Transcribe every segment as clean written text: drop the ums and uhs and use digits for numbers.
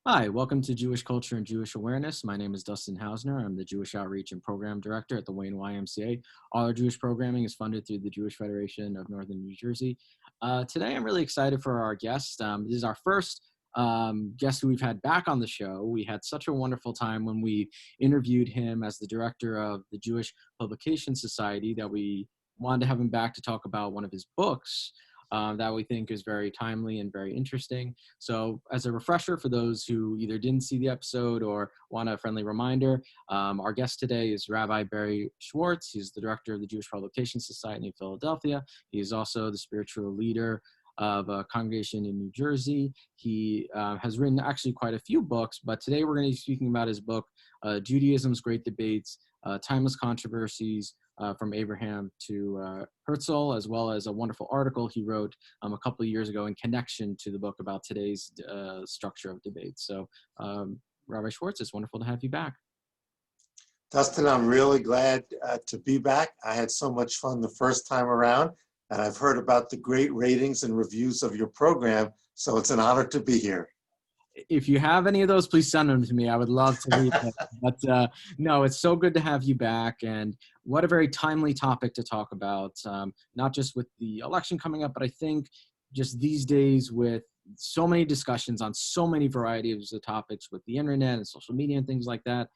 Hi, welcome to Jewish Culture and Jewish Awareness. My name is Dustin Hausner. I'm the Jewish Outreach and Program Director at the Wayne YMCA. All our Jewish programming is funded through the Jewish Federation of Northern New Jersey. Today, I'm really excited for our guest. This is our first guest who we've had back on the show. We had such a wonderful time when we interviewed him as the director of the Jewish Publication Society that we wanted to have him back to talk about one of his books that we think is very timely and very interesting. So as a refresher for those who either didn't see the episode or want a friendly reminder, our guest today is Rabbi Barry Schwartz. He's the director of the Jewish Publication Society in Philadelphia. He is also the spiritual leader of a congregation in New Jersey. He has written actually quite a few books, but today we're going to be speaking about his book, Judaism's Great Debates, Timeless Controversies, from Abraham to Herzl, as well as a wonderful article he wrote a couple of years ago in connection to the book about today's structure of debate. So, Rabbi Schwartz, it's wonderful to have you back. Dustin, I'm really glad to be back. I had so much fun the first time around, and I've heard about the great ratings and reviews of your program, so it's an honor to be here. If you have any of those, please send them to me. I would love to read them. But no, it's so good to have you back. And what a very timely topic to talk about, not just with the election coming up, but I think just these days with so many discussions on so many varieties of topics with the internet and social media and things like that.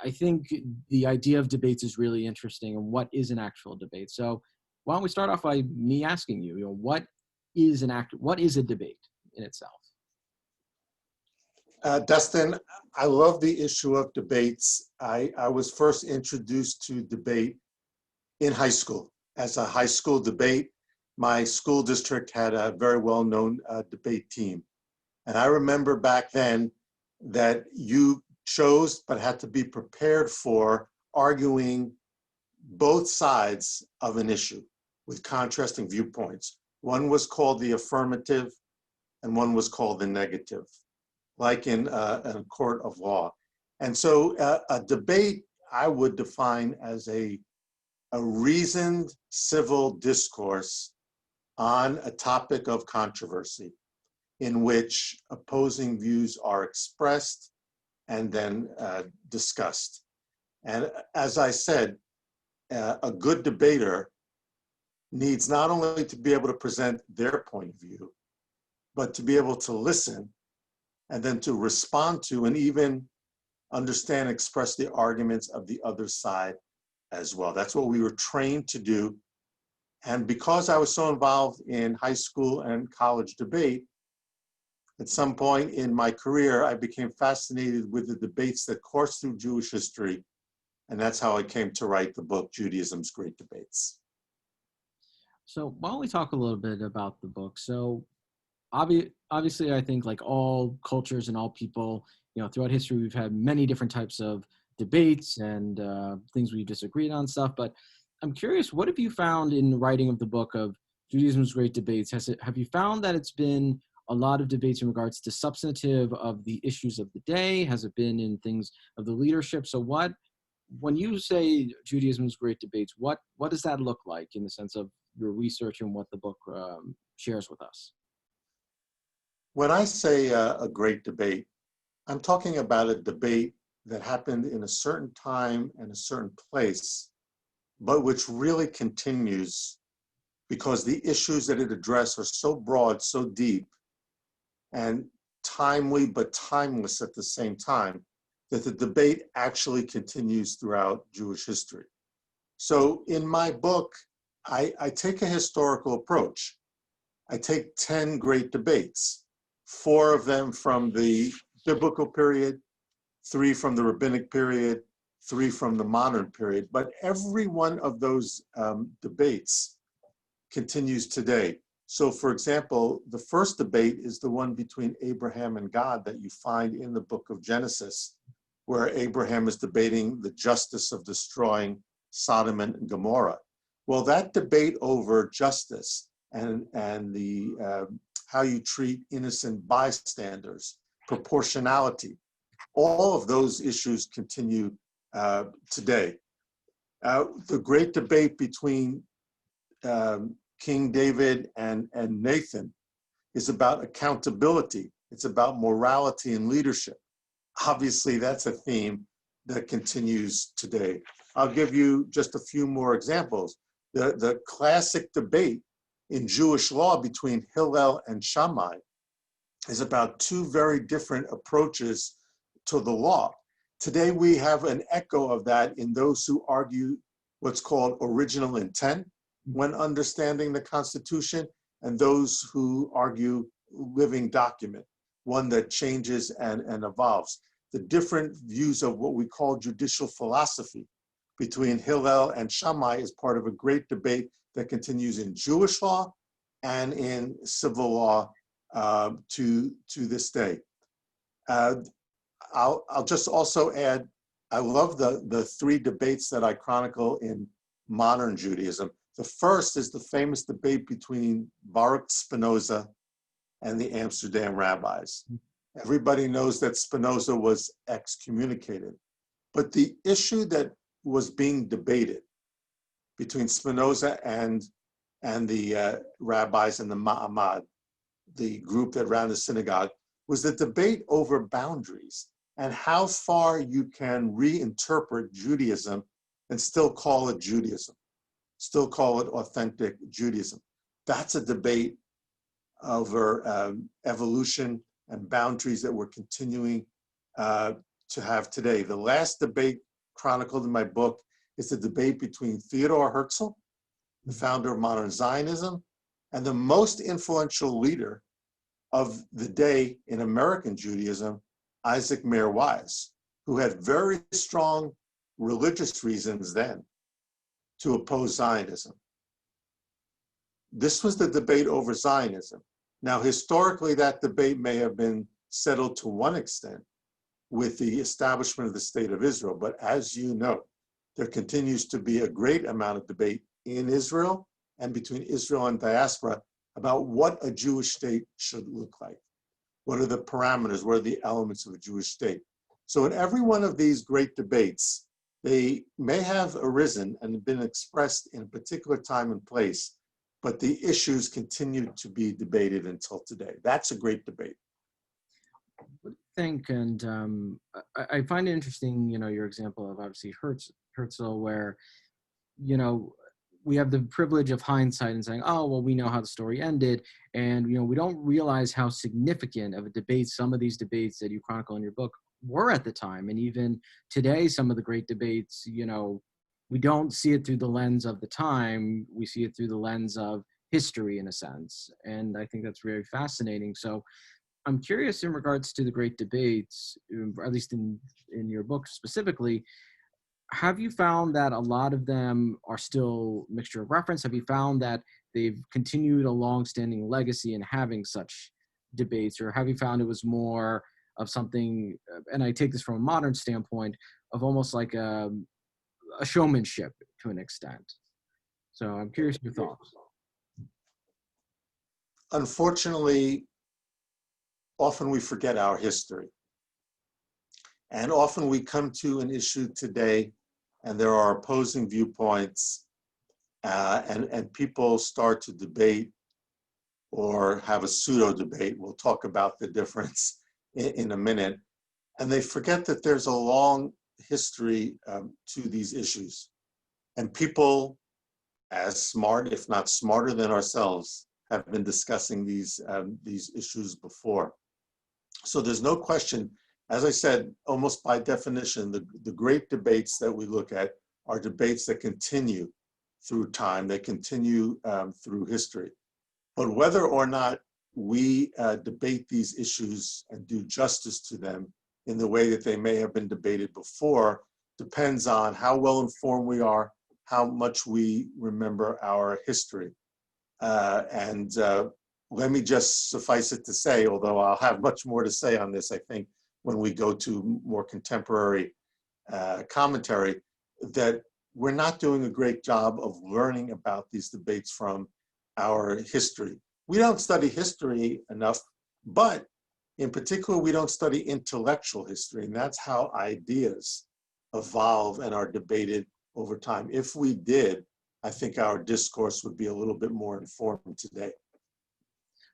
I think the idea of debates is really interesting, and what is an actual debate. So why don't we start off by me asking you, what is a debate in itself? Dustin, I love the issue of debates. I was first introduced to debate in high school. As a high school debate, my school district had a very well-known debate team. And I remember back then that you chose but had to be prepared for arguing both sides of an issue with contrasting viewpoints. One was called the affirmative and one was called the negative, like in a court of law. And so a debate I would define as a reasoned civil discourse on a topic of controversy in which opposing views are expressed and then discussed. And as I said, a good debater needs not only to be able to present their point of view, but to be able to listen and then to respond to and even understand and express the arguments of the other side as well. That's what we were trained to do. And because I was so involved in high school and college debate, at some point in my career, I became fascinated with the debates that course through Jewish history. And that's how I came to write the book, Judaism's Great Debates. So why don't we talk a little bit about the book? So obviously, I think like all cultures and all people, throughout history, we've had many different types of debates and things we've disagreed on stuff. But I'm curious, what have you found in the writing of the book of Judaism's Great Debates? Have you found that it's been a lot of debates in regards to substantive of the issues of the day? Has it been in things of the leadership? So when you say Judaism's Great Debates, what does that look like in the sense of your research and what the book shares with us? When I say a great debate, I'm talking about a debate that happened in a certain time and a certain place, but which really continues because the issues that it addresses are so broad, so deep, and timely but timeless at the same time, that the debate actually continues throughout Jewish history. So in my book, I take a historical approach. I take 10 great debates, 4 of them from the biblical period, 3 from the rabbinic period, 3 from the modern period. But every one of those debates continues today. So for example, the first debate is the one between Abraham and God that you find in the book of Genesis, where Abraham is debating the justice of destroying Sodom and Gomorrah. Well, that debate over justice and the how you treat innocent bystanders, proportionality, all of those issues continue today. The great debate between King David and Nathan is about accountability It's about morality and leadership. Obviously, that's a theme that continues today. I'll give you just a few more examples. The classic debate in Jewish law between Hillel and Shammai is about two very different approaches to the law. Today, we have an echo of that in those who argue what's called original intent when understanding the Constitution, and those who argue living document, one that changes and evolves. The different views of what we call judicial philosophy between Hillel and Shammai is part of a great debate that continues in Jewish law and in civil law to this day. I'll just also add, I love the three debates that I chronicle in modern Judaism. The first is the famous debate between Baruch Spinoza and the Amsterdam rabbis. Everybody knows that Spinoza was excommunicated, but the issue that was being debated between Spinoza and the rabbis and the Ma'amad, the group that ran the synagogue, was the debate over boundaries and how far you can reinterpret Judaism and still call it Judaism, still call it authentic Judaism. That's a debate over evolution and boundaries that we're continuing to have today. The last debate chronicled in my book is the debate between Theodor Herzl, the founder of modern Zionism, and the most influential leader of the day in American Judaism, Isaac Mayer Wise, who had very strong religious reasons then to oppose Zionism. This was the debate over Zionism. Now, historically, that debate may have been settled to one extent with the establishment of the State of Israel, but as you know, there continues to be a great amount of debate in Israel and between Israel and diaspora about what a Jewish state should look like. What are the parameters? What are the elements of a Jewish state? So in every one of these great debates, they may have arisen and been expressed in a particular time and place, but the issues continue to be debated until today. That's a great debate. What do you think? And I find it interesting, your example of obviously Herzl, where, we have the privilege of hindsight and saying, oh, well, we know how the story ended. And, we don't realize how significant of a debate some of these debates that you chronicle in your book were at the time. And even today, some of the great debates, we don't see it through the lens of the time. We see it through the lens of history, in a sense. And I think that's very fascinating. So I'm curious in regards to the great debates, or at least in your book specifically, have you found that a lot of them are still a mixture of reference? Have you found that they've continued a long-standing legacy in having such debates? Or have you found it was more of something, and I take this from a modern standpoint, of almost like a showmanship to an extent? So I'm curious your thoughts. Unfortunately, often we forget our history. And often we come to an issue today and there are opposing viewpoints and people start to debate or have a pseudo debate. We'll talk about the difference in a minute. And they forget that there's a long history to these issues. And people as smart, if not smarter than ourselves, have been discussing these issues before. So there's no question, as I said, almost by definition, the great debates that we look at are debates that continue through time, they continue through history. But whether or not we debate these issues and do justice to them in the way that they may have been debated before depends on how well informed we are, how much we remember our history. Let me just suffice it to say, although I'll have much more to say on this, I think, when we go to more contemporary commentary, that we're not doing a great job of learning about these debates from our history. We don't study history enough, but in particular, we don't study intellectual history, and that's how ideas evolve and are debated over time. If we did, I think our discourse would be a little bit more informed today.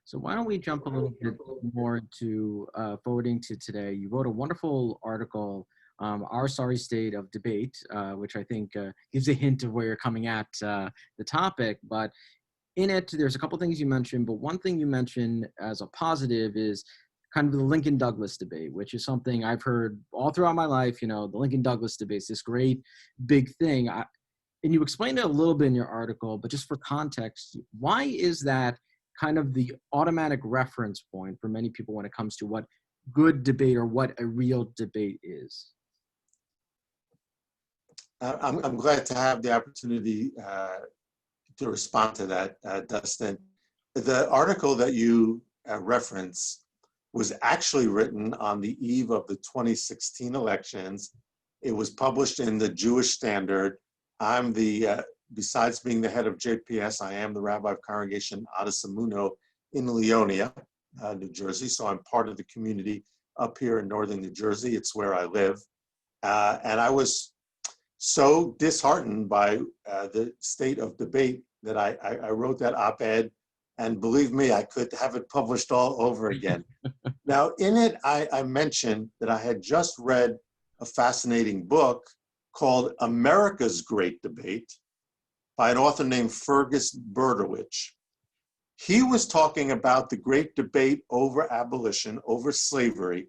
So why don't we jump a little bit more to forwarding to today? You wrote a wonderful article, Our Sorry State of Debate, which I think gives a hint of where you're coming at the topic. But in it, there's a couple things you mentioned, but one thing you mentioned as a positive is kind of the Lincoln Douglas debate, which is something I've heard all throughout my life. You know, the Lincoln Douglas debate is this great big thing. And you explained it a little bit in your article, but just for context, why is that kind of the automatic reference point for many people when it comes to what good debate or what a real debate is? I'm glad to have the opportunity to respond to that, Dustin. The article that you reference was actually written on the eve of the 2016 elections. It was published in the Jewish Standard. I'm besides being the head of JPS, I am the rabbi of Congregation Adas Emuno in Leonia, New Jersey. So I'm part of the community up here in northern New Jersey. It's where I live. And I was so disheartened by the state of debate that I wrote that op-ed. And believe me, I could have it published all over again. Now, in it, I mentioned that I had just read a fascinating book called America's Great Debate by an author named Fergus Berdowich. He was talking about the great debate over abolition, over slavery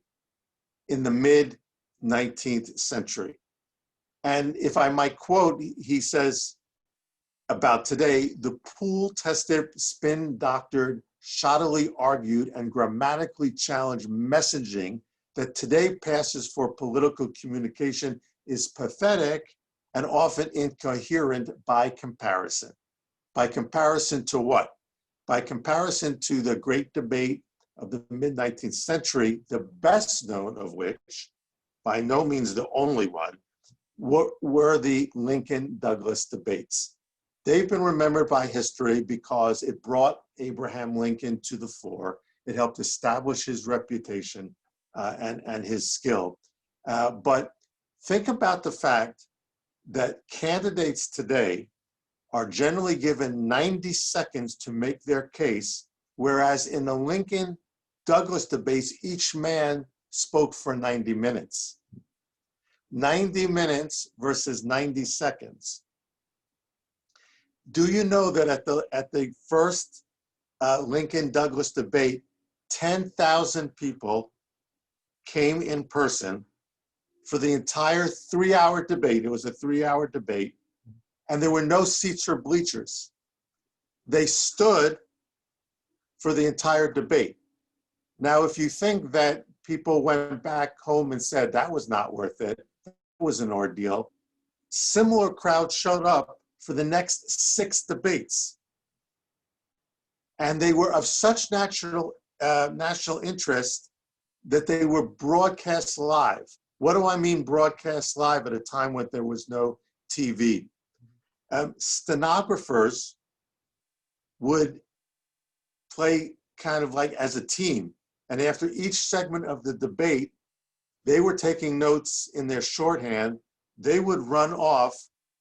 in the mid-19th century. And if I might quote, he says about today, the pool-tested, spin-doctored, shoddily argued, and grammatically challenged messaging that today passes for political communication is pathetic and often incoherent by comparison. By comparison to what? By comparison to the great debate of the mid-19th century, the best known of which, by no means the only one, were the Lincoln-Douglas debates. They've been remembered by history because it brought Abraham Lincoln to the fore. It helped establish his reputation and his skill. But think about the fact that candidates today are generally given 90 seconds to make their case, whereas in the Lincoln-Douglas debates, each man spoke for 90 minutes. 90 minutes versus 90 seconds. Do you know that at the first Lincoln-Douglas debate, 10,000 people came in person for the entire 3-hour debate? It was a 3-hour debate, and there were no seats or bleachers. They stood for the entire debate. Now, if you think that people went back home and said that was not worth it, that was an ordeal, similar crowds showed up for the next 6 debates. And they were of such national interest that they were broadcast live. What do I mean broadcast live at a time when there was no TV? Stenographers would play kind of like as a team. And after each segment of the debate, they were taking notes in their shorthand. They would run off.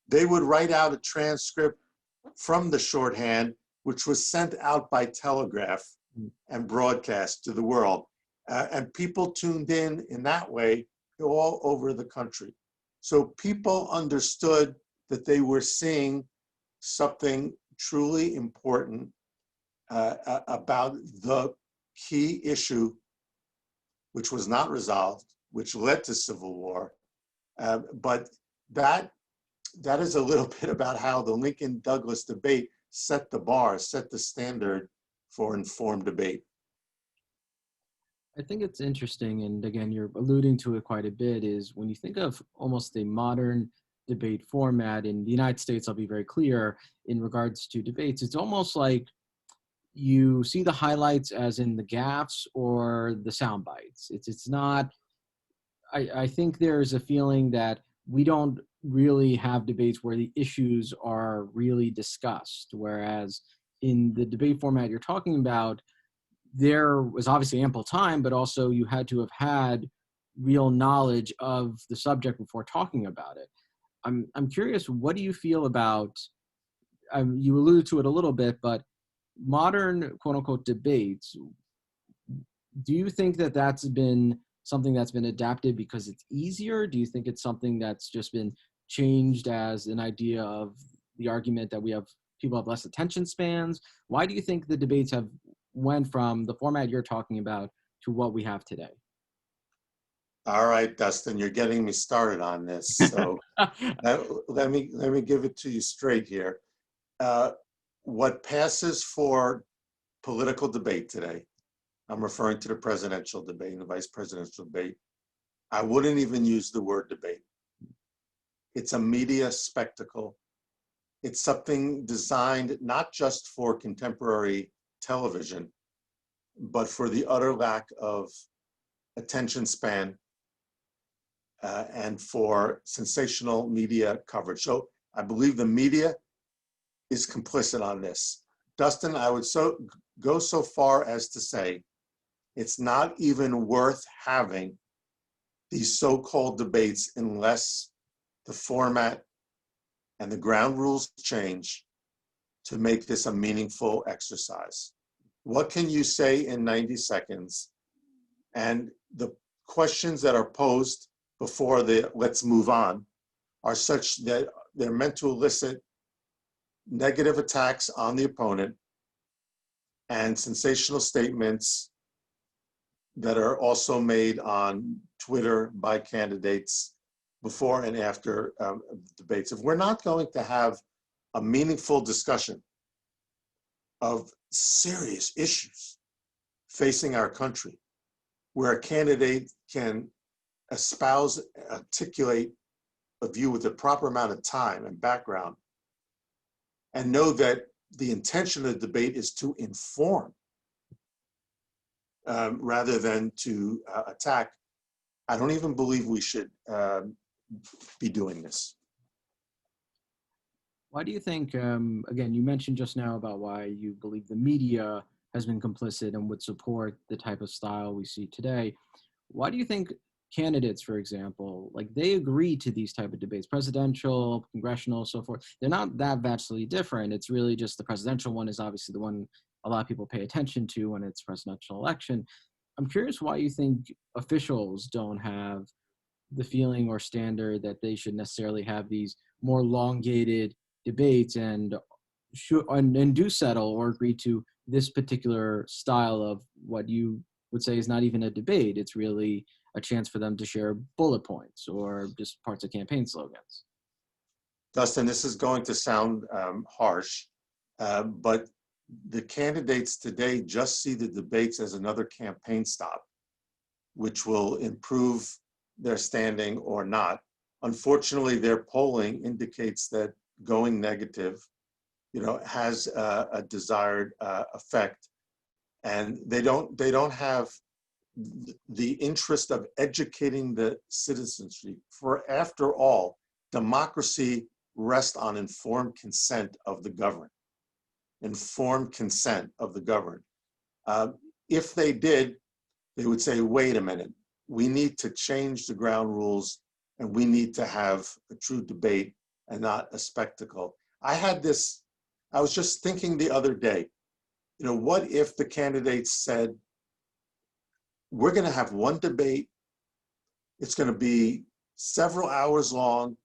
They would write out a transcript from the shorthand, which was sent out by telegraph and broadcast to the world. And people tuned in that way all over the country. So people understood that they were seeing something truly important about the key issue, which was not resolved, which led to civil war. But that is a little bit about how the Lincoln-Douglas debate set the bar, set the standard for informed debate. I think it's interesting, and again, you're alluding to it quite a bit, is when you think of almost a modern debate format in the United States, I'll be very clear, in regards to debates, it's almost like you see the highlights as in the gaffes or the sound bites. It's not, I think there's a feeling that we don't really have debates where the issues are really discussed, whereas in the debate format you're talking about, there was obviously ample time, but also you had to have had real knowledge of the subject before talking about it. I'm curious, what do you feel about, you alluded to it a little bit, but modern quote unquote debates, do you think that that's been something that's been adapted because it's easier? Do you think it's something that's just been changed as an idea of the argument that people have less attention spans? Why do you think the debates have went from the format you're talking about to what we have today? All right, Dustin, you're getting me started on this. So let me give it to you straight here. What passes for political debate today, I'm referring to the presidential debate and the vice presidential debate, I wouldn't even use the word debate. It's a media spectacle. It's something designed not just for contemporary television, but for the utter lack of attention span and for sensational media coverage. So I believe the media is complicit on this. Dustin, I would go so far as to say it's not even worth having these so-called debates unless the format and the ground rules change to make this a meaningful exercise. What can you say in 90 seconds? And the questions that are posed before the let's move on are such that they're meant to elicit negative attacks on the opponent and sensational statements that are also made on Twitter by candidates before and after debates. If we're not going to have a meaningful discussion of serious issues facing our country, where a candidate can espouse, articulate a view with the proper amount of time and background, and know that the intention of the debate is to inform rather than to attack, I don't even believe we should be doing this. Why do you think, again, you mentioned just now about why you believe the media has been complicit and would support the type of style we see today. Why do you think candidates, for example, like they agree to these type of debates, presidential, congressional, so forth? They're not that vastly different. It's really just the presidential one is obviously the one a lot of people pay attention to when it's presidential election. I'm curious why you think officials don't have the feeling or standard that they should necessarily have these more elongated debates and do settle or agree to this particular style of what you would say is not even a debate. It's really a chance for them to share bullet points or just parts of campaign slogans. Dustin, this is going to sound harsh, but the candidates today just see the debates as another campaign stop, which will improve their standing or not. Unfortunately, their polling indicates that going negative, has a desired effect, and they don't have the interest of educating the citizenry. For after all, democracy rests on informed consent of the governed. Informed consent of the governed. If they did, they would say, wait a minute, we need to change the ground rules and we need to have a true debate and not a spectacle. I was just thinking the other day, what if the candidates said, we're going to have one debate, it's going to be several hours long,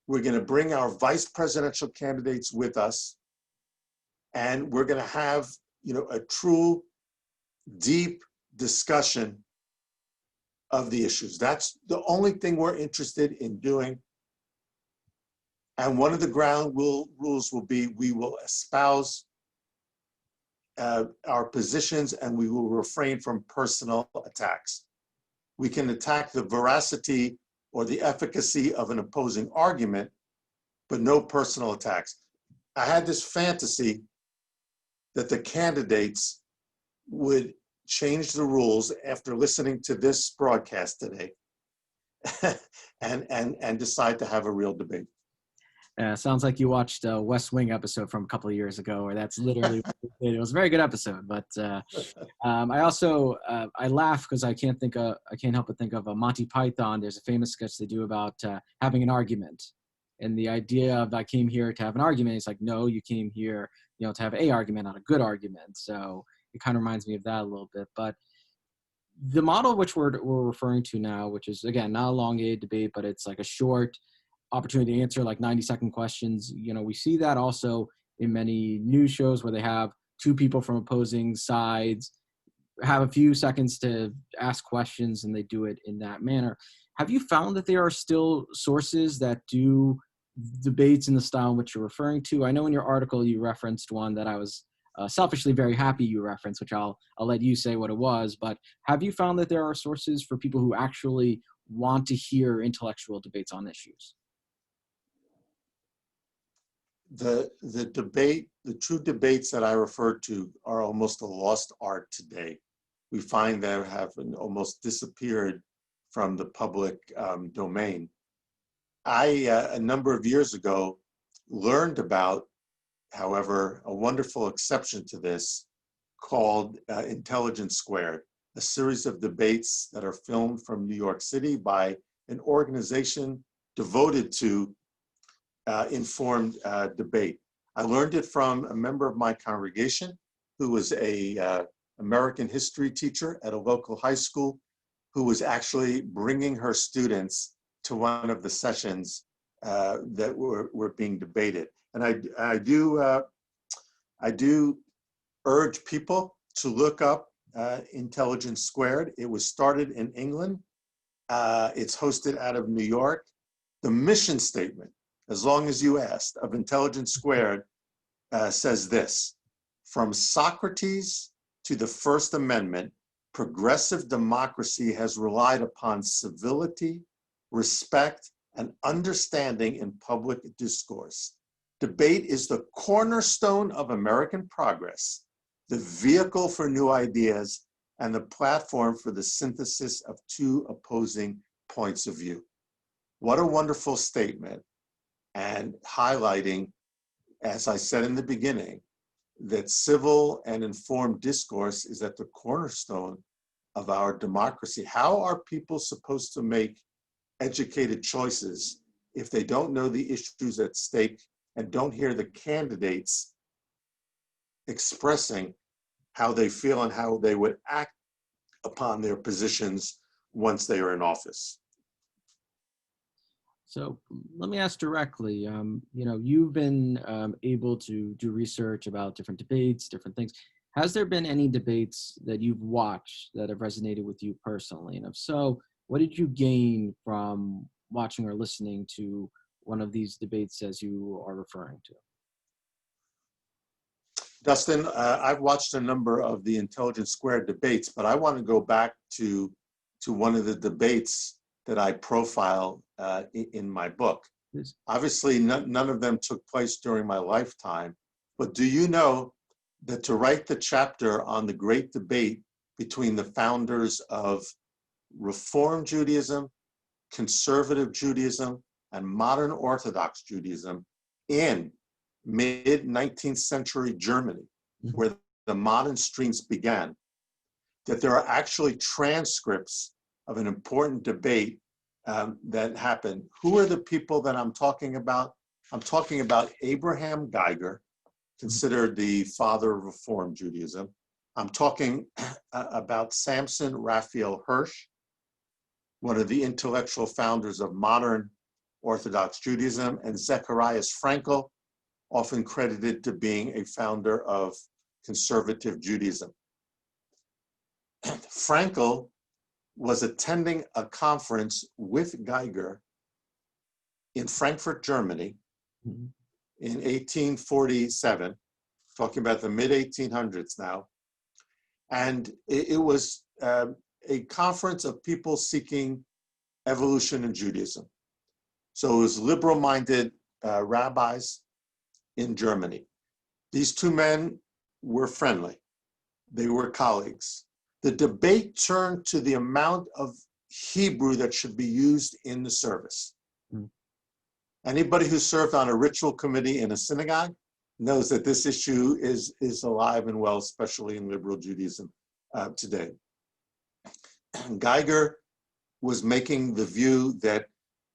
we're going to bring our vice presidential candidates with us, and we're going to have, a true, deep discussion of the issues. That's the only thing we're interested in doing. And one of the ground rules will be we will espouse our positions and we will refrain from personal attacks. We can attack the veracity or the efficacy of an opposing argument, but no personal attacks. I had this fantasy that the candidates would change the rules after listening to this broadcast today and decide to have a real debate. Sounds like you watched a West Wing episode from a couple of years ago, where that's literally what it did. It was a very good episode, but I also I laugh because I can't help but think of a Monty Python. There's a famous sketch they do about having an argument, and the idea of I came here to have an argument. It's like, no, you came here to have a argument, not a good argument. So it kind of reminds me of that a little bit. But the model which we're referring to now, which is, again, not a elongated debate, but it's like a short opportunity to answer, like 90-second questions. We see that also in many news shows where they have two people from opposing sides have a few seconds to ask questions, and they do it in that manner. Have you found that there are still sources that do debates in the style in which you're referring to? I know in your article you referenced one that I was selfishly very happy you referenced, which I'll let you say what it was. But have you found that there are sources for people who actually want to hear intellectual debates on issues? The true debates that I referred to are almost a lost art today. We find they have almost disappeared from the public domain. A number of years ago, learned about, however, a wonderful exception to this called Intelligence Squared, a series of debates that are filmed from New York City by an organization devoted to informed debate. I learned it from a member of my congregation who was a American history teacher at a local high school, who was actually bringing her students to one of the sessions that were being debated. And I do urge people to look up Intelligence Squared. It was started in England. It's hosted out of New York. The mission statement, as long as you asked, of Intelligence Squared says this: from Socrates to the First Amendment, progressive democracy has relied upon civility, respect, and understanding in public discourse. Debate is the cornerstone of American progress, the vehicle for new ideas, and the platform for the synthesis of two opposing points of view. What a wonderful statement, and highlighting, as I said in the beginning, that civil and informed discourse is at the cornerstone of our democracy. How are people supposed to make educated choices if they don't know the issues at stake and don't hear the candidates expressing how they feel and how they would act upon their positions once they are in office? So let me ask directly, you've been able to do research about different debates, different things. Has there been any debates that you've watched that have resonated with you personally? And if so, what did you gain from watching or listening to one of these debates as you are referring to? Dustin, I've watched a number of the Intelligence Squared debates, but I want to go back to one of the debates that I profile in my book. Yes. Obviously, none of them took place during my lifetime, but do you know that to write the chapter on the great debate between the founders of Reform Judaism, Conservative Judaism, and Modern Orthodox Judaism in mid-19th century Germany, where the modern streams began, that there are actually transcripts of an important debate that happened. Who are the people that I'm talking about? I'm talking about Abraham Geiger, considered the father of Reform Judaism. I'm talking about Samson Raphael Hirsch, one of the intellectual founders of modern Orthodox Judaism, and Zecharias Frankel, often credited to being a founder of conservative Judaism. Frankel was attending a conference with Geiger in Frankfurt, Germany, in 1847, talking about the mid-1800s now. And it was a conference of people seeking evolution in Judaism. So it was liberal-minded rabbis in Germany. These two men were friendly. They were colleagues. The debate turned to the amount of Hebrew that should be used in the service. Anybody who served on a ritual committee in a synagogue knows that this issue is alive and well, especially in liberal Judaism today. Geiger was making the view that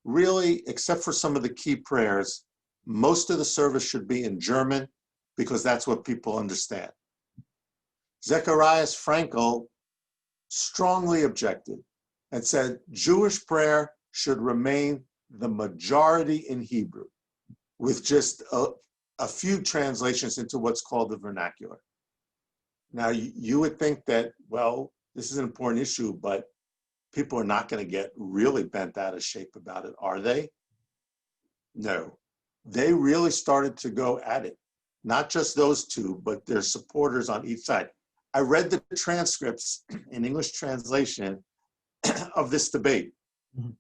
really, except for some of the key prayers, most of the service should be in German, because that's what people understand. Zecharias Frankel strongly objected and said Jewish prayer should remain the majority in Hebrew, with just a few translations into what's called the vernacular. Now, you would think that, well, this is an important issue, but people are not going to get really bent out of shape about it, are they? No. They really started to go at it. Not just those two, but their supporters on each side. I read the transcripts in English translation of this debate. Mm-hmm.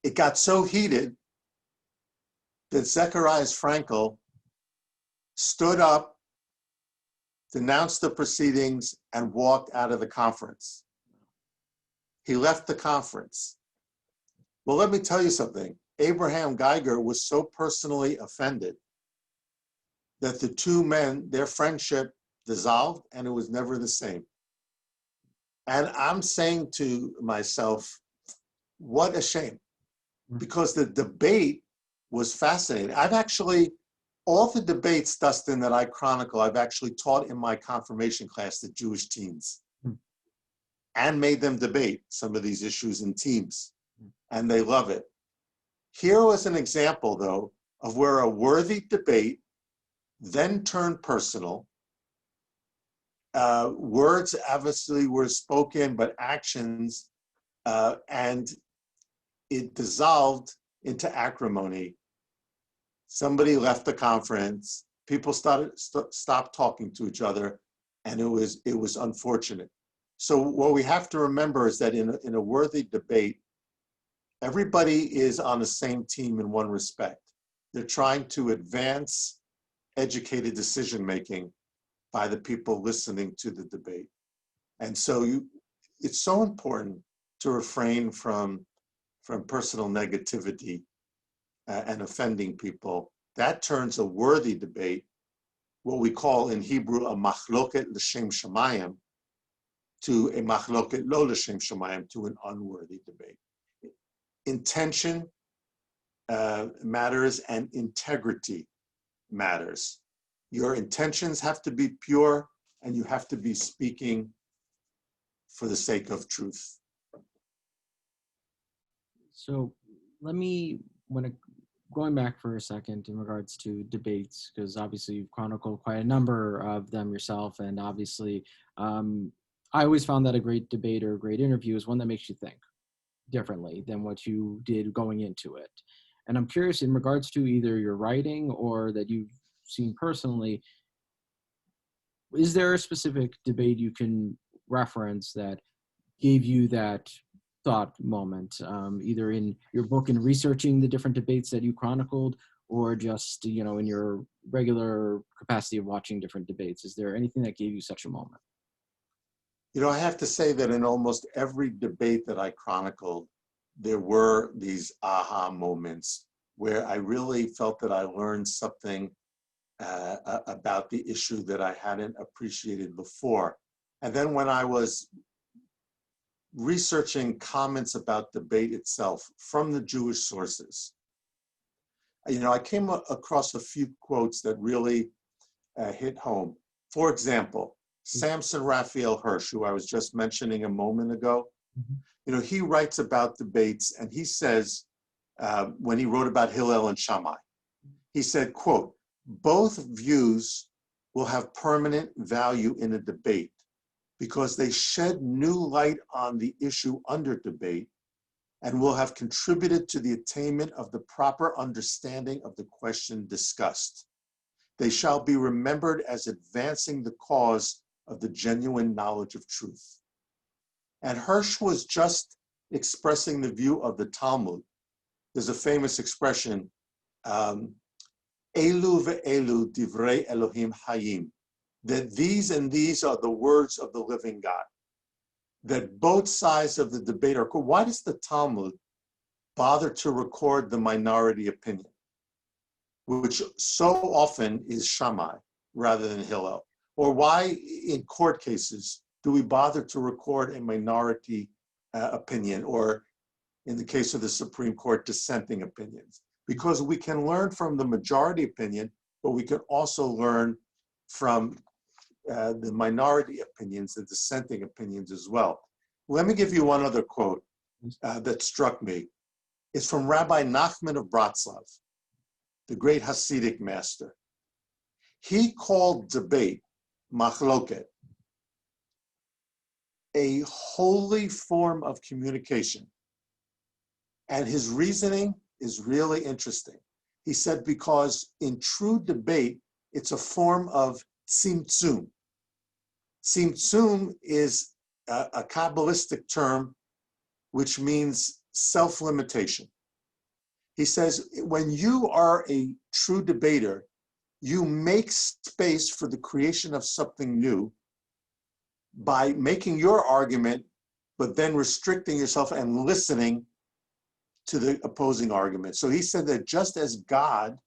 It got so heated that Zecharias Frankel stood up, denounced the proceedings, and walked out of the conference. He left the conference. Well, let me tell you something. Abraham Geiger was so personally offended that the two men, their friendship dissolved, and it was never the same. And I'm saying to myself, what a shame, because the debate was fascinating. I've actually, all the debates, Dustin, that I chronicle, I've actually taught in my confirmation class to Jewish teens and made them debate some of these issues in teams, and they love it. Here was an example, though, of where a worthy debate then turned personal. Words obviously were spoken, but actions, and it dissolved into acrimony. Somebody left the conference. People stopped talking to each other, and it was unfortunate. So what we have to remember is that in a worthy debate, everybody is on the same team in one respect. They're trying to advance educated decision-making by the people listening to the debate. And so it's so important to refrain from personal negativity and offending people. That turns a worthy debate, what we call in Hebrew a machloket l'shem shamayim, to a machloket lo l'shem shamayim, to an unworthy debate. Intention matters, and integrity matters. Your intentions have to be pure, and you have to be speaking for the sake of truth. So going back for a second in regards to debates, because obviously you've chronicled quite a number of them yourself, and obviously I always found that a great debate or a great interview is one that makes you think differently than what you did going into it. And I'm curious, in regards to either your writing or that you've seen personally, is there a specific debate you can reference that gave you that thought moment, either in your book and researching the different debates that you chronicled, or just, in your regular capacity of watching different debates? Is there anything that gave you such a moment? I have to say that in almost every debate that I chronicled, there were these aha moments where I really felt that I learned something about the issue that I hadn't appreciated before. And then when I was researching comments about debate itself from the Jewish sources, I came across a few quotes that really hit home. For example, Samson Raphael Hirsch, who I was just mentioning a moment ago, he writes about debates, and he says, when he wrote about Hillel and Shammai, he said, quote, "Both views will have permanent value in a debate because they shed new light on the issue under debate and will have contributed to the attainment of the proper understanding of the question discussed. They shall be remembered as advancing the cause of the genuine knowledge of truth." And Hirsch was just expressing the view of the Talmud. There's a famous expression, Elu ve'elu divrei Elohim hayim, that these and these are the words of the living God. That both sides of the debate are cool. Why does the Talmud bother to record the minority opinion, which so often is Shammai rather than Hillel? Or why in court cases do we bother to record a minority opinion, or in the case of the Supreme Court, dissenting opinions? Because we can learn from the majority opinion, but we can also learn from the minority opinions, the dissenting opinions as well. Let me give you one other quote that struck me. It's from Rabbi Nachman of Bratslav, the great Hasidic master. He called debate, machloket, a holy form of communication. And his reasoning is really interesting. He said, because in true debate, it's a form of tzimtzum. Tzimtzum is a Kabbalistic term which means self-limitation. He says, when you are a true debater, you make space for the creation of something new by making your argument, but then restricting yourself and listening to the opposing argument. So he said that just as God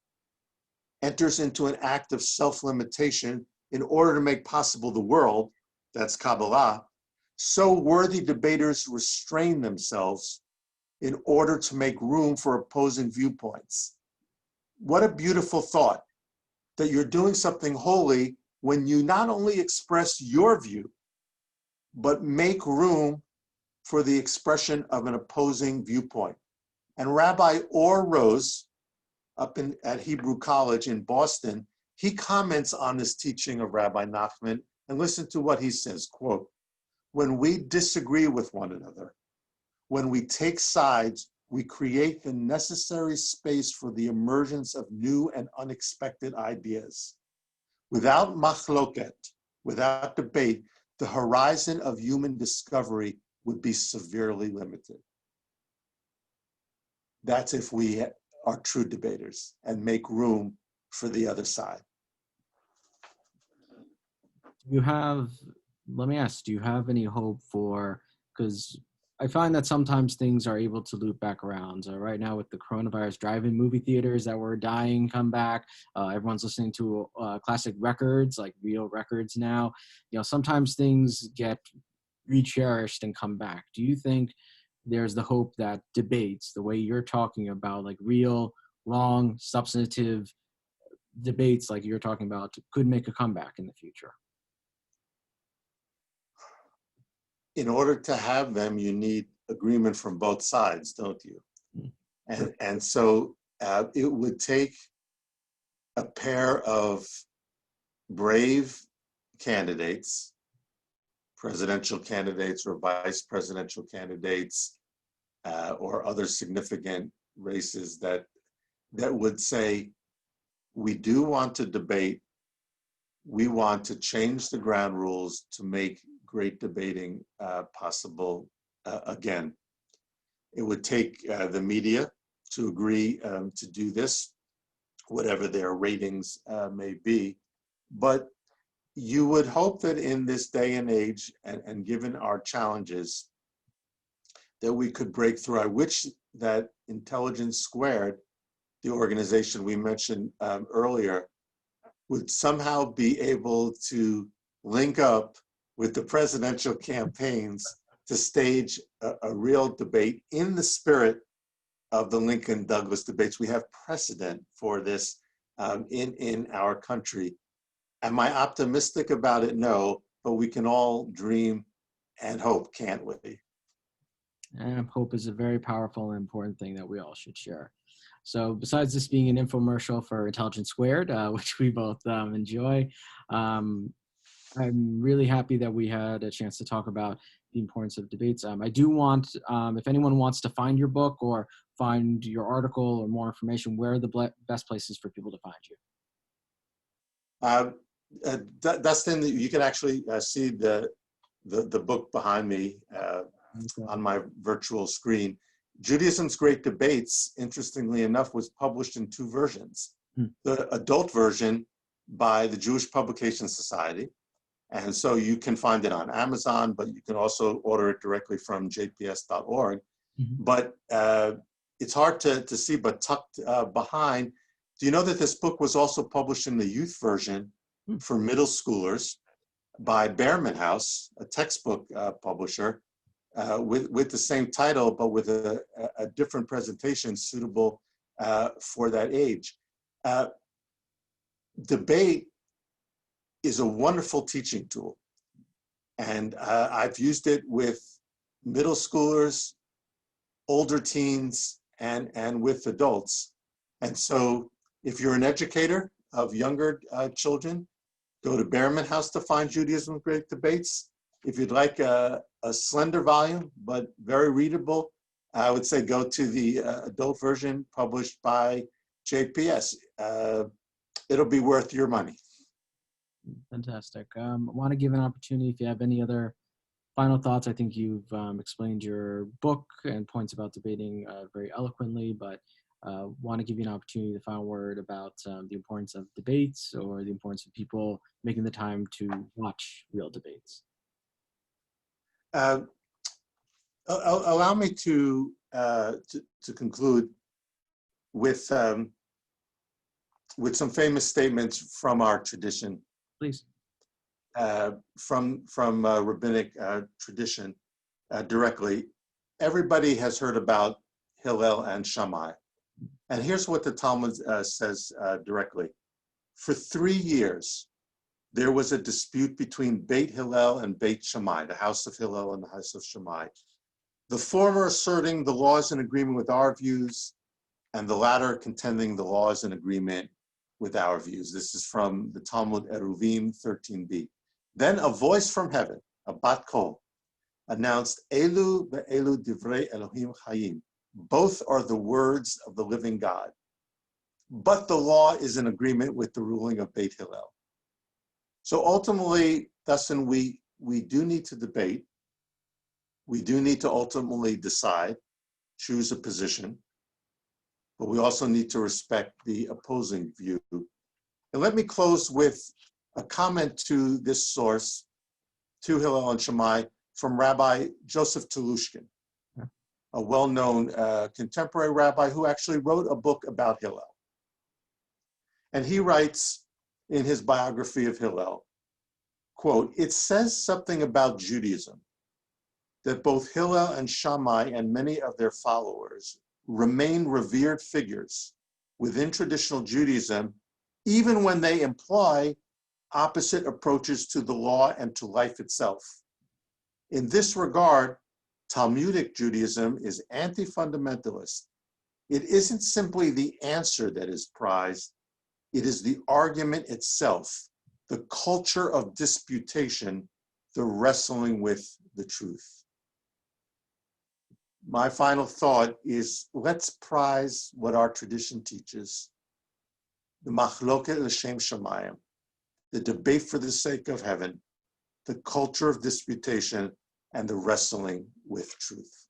enters into an act of self-limitation in order to make possible the world, that's Kabbalah, so worthy debaters restrain themselves in order to make room for opposing viewpoints. What a beautiful thought, that you're doing something holy when you not only express your view, but make room for the expression of an opposing viewpoint. And Rabbi Or Rose, at Hebrew College in Boston, he comments on this teaching of Rabbi Nachman, and listen to what he says, quote, when we disagree with one another, when we take sides, we create the necessary space for the emergence of new and unexpected ideas. Without machloket, without debate, the horizon of human discovery would be severely limited. That's if we are true debaters and make room for the other side. Let me ask, do you have any hope for, because I find that sometimes things are able to loop back around. So right now with the coronavirus, drive-in movie theaters that were dying come back. Everyone's listening to classic records, like real records now. You know, sometimes things get re-cherished and come back. Do you think there's the hope that debates, the way you're talking about, like real, long, substantive debates like you're talking about, could make a comeback in the future? In order to have them, you need agreement from both sides, don't you? And so it would take a pair of brave candidates, presidential candidates or vice presidential candidates, or other significant races that would say, we do want to debate, we want to change the ground rules to make great debating possible again. It would take the media to agree to do this, whatever their ratings may be. But you would hope that in this day and age, and given our challenges, that we could break through. I wish that Intelligence Squared, the organization we mentioned earlier, would somehow be able to link up with the presidential campaigns to stage a real debate in the spirit of the Lincoln-Douglas debates. We have precedent for this in our country. Am I optimistic about it? No, but we can all dream and hope, can't we? And hope is a very powerful and important thing that we all should share. So besides this being an infomercial for Intelligence Squared, which we both enjoy, I'm really happy that we had a chance to talk about the importance of debates. I do want, if anyone wants to find your book or find your article or more information, where are the best places for people to find you? Dustin, you can actually see the book behind me on my virtual screen. Judaism's Great Debates, interestingly enough, was published in two versions. The adult version by the Jewish Publication Society, and so you can find it on Amazon, but you can also order it directly from jps.org. But it's hard to see, but tucked behind, do you know that this book was also published in the youth version for middle schoolers by Behrman House, a textbook publisher, with the same title, but with a different presentation suitable for that age. Debate is a wonderful teaching tool. And I've used it with middle schoolers, older teens, and with adults. And so if you're an educator of younger children, go to Behrman House to Find Judaism Great Debates. If you'd like a slender volume, but very readable, I would say go to the adult version published by JPS. It'll be worth your money. Fantastic. I want to give an opportunity if you have any other final thoughts. I think you've explained your book and points about debating very eloquently, but want to give you an opportunity, the final word about the importance of debates or the importance of people making the time to watch real debates. Allow me to conclude with some famous statements from our tradition. Please. From rabbinic tradition directly. Everybody has heard about Hillel and Shammai. And here's what the Talmud says directly. For 3 years, there was a dispute between Beit Hillel and Beit Shammai, the house of Hillel and the house of Shammai. The former asserting the law is in agreement with our views, and the latter contending the law is in agreement with our views. This is from the Talmud Eruvin 13b. Then a voice from heaven, a bat kol, announced, Elu ve'elu divrei Elohim chayim. Both are the words of the living God. But the law is in agreement with the ruling of Beit Hillel. So ultimately, Dustin, we do need to debate. We do need to ultimately decide, choose a position, but we also need to respect the opposing view. And let me close with a comment to this source, to Hillel and Shammai, from Rabbi Joseph Telushkin, a well-known contemporary rabbi who actually wrote a book about Hillel. And he writes in his biography of Hillel, quote, it says something about Judaism that both Hillel and Shammai and many of their followers remain revered figures within traditional Judaism, even when they imply opposite approaches to the law and to life itself. In this regard, Talmudic Judaism is anti-fundamentalist. It isn't simply the answer that is prized, it is the argument itself, the culture of disputation, the wrestling with the truth. My final thought is, let's prize what our tradition teaches, the machloket l'shem shamayim, the debate for the sake of heaven, the culture of disputation, and the wrestling with truth.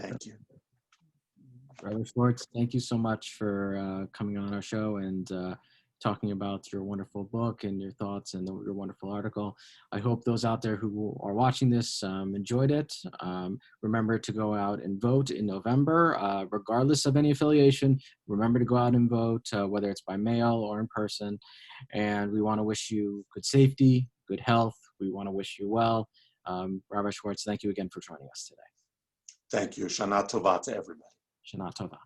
Thank you. Brother Schwartz, thank you so much for coming on our show and talking about your wonderful book and your thoughts and your wonderful article. I hope those out there who are watching this enjoyed it. Remember to go out and vote in November, regardless of any affiliation. Remember to go out and vote, whether it's by mail or in person. And we want to wish you good safety, good health. We want to wish you well. Rabbi Schwartz, thank you again for joining us today. Thank you. Shana Tova to everybody. Shana Tova.